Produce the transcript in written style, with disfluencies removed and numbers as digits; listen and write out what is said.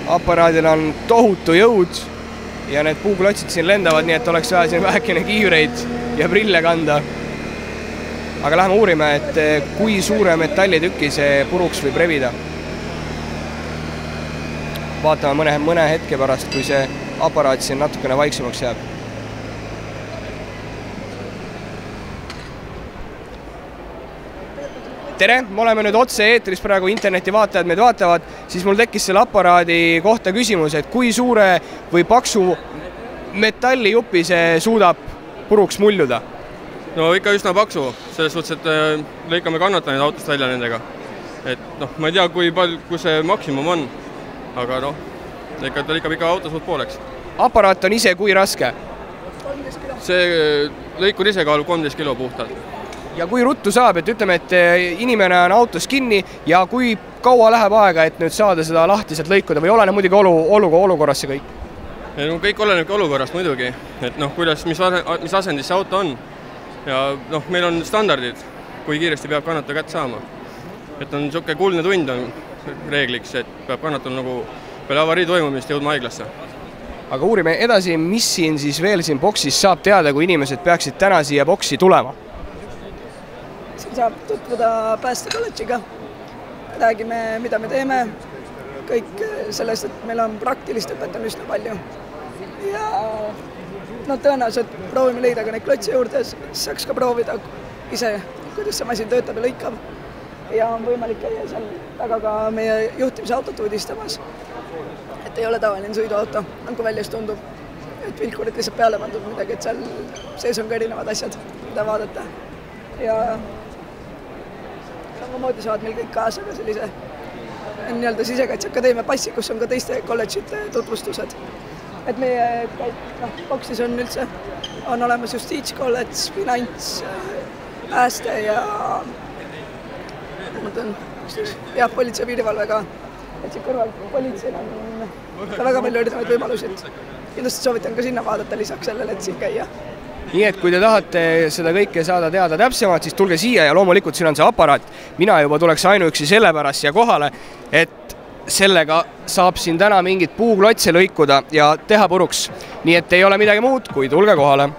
aparaadil on tohutu jõud ja need puuklotsid siin lendavad, nii et oleks vaja siin vähekene kiivreid ja prille kanda. Aga lähme uurime, et kui suure metallitüki see puruks võib revida. Vaatame mõne hetke pärast, kui see aparaat siin natukene vaiksemaks jääb. Tere, me oleme nüüd otse eetris praegu, interneti vaatajad meid vaatavad, siis mul tekkis selle aparaadi kohta küsimus, et kui suure või paksu metallijupi see suudab puruks muljuda? No ikka üsna paksu, selles suhtes, et lõikame kannataneid autost välja nendega. Et ma ei tea, kui see maksimum on, aga ikka ikka auto suht pooleks. Aparaat on ise kui raske? 13 kilo. See lõikur ise kaalub 13 kilo puhtalt. Ja kui ruttu saab, et ütleme, et inimene on autos kinni ja kui kaua läheb aega, et nüüd saada seda lahtiselt lõikuda või oleneb muidugi olukorras see kõik? Kõik olenebki olukorrast muidugi, et mis asendis see auto on. Ja meil on standardid, kui kiiresti peab kannataja kätt saama. Et on niisugune kuldne tund on reegliks, et peab kannataja nagu peale avarii toimumist jõudma haiglasse. Aga uurime edasi, mis siis veel siin boksis saab teada, kui inimesed peaksid täna siia boksi tulema? Siin saab tutvuda päästekolledžiga. Räägime, mida me teeme. Kõik sellest, et meil on praktilist õpet on üsna palju. Ja tõenäoliselt proovime leida ka neid klotsi juurde, saaks ka proovida ise, kuidas see masin töötab ja lõikab. Ja on võimalik käia seal taga ka meie juhtimisautot uudistamas. Et ei ole tavaline sõiduauto, nagu väljast tundub. Et vilkurid lihtsalt peale pandud midagi, et seal sees on ka erinevad asjad, mida vaadata. Ja samamoodi saavad meil kõik kaasa ka sellise Sisekaitseakadeemia passi, kus on ka teiste kolledžite tutvustused. Et meie boksis on üldse olemas justiitskolledž, finants, pääste ja politsei ja piirivalve ka. Et siin kõrval politseil on ka väga palju erinevaid võimalusi. Kindlasti soovitan ka sinna vaadata lisaks sellele, et siin käia. Nii et kui te tahate seda kõike saada teada täpsemalt, siis tulge siia ja loomulikult siin on see aparaat. Mina juba tuleks ainuüksi sellepärast siia kohale, et sellega saab siin täna mingit puuklotse lõikuda ja teha puruks. Nii et ei ole midagi muud, kui tulge kohale.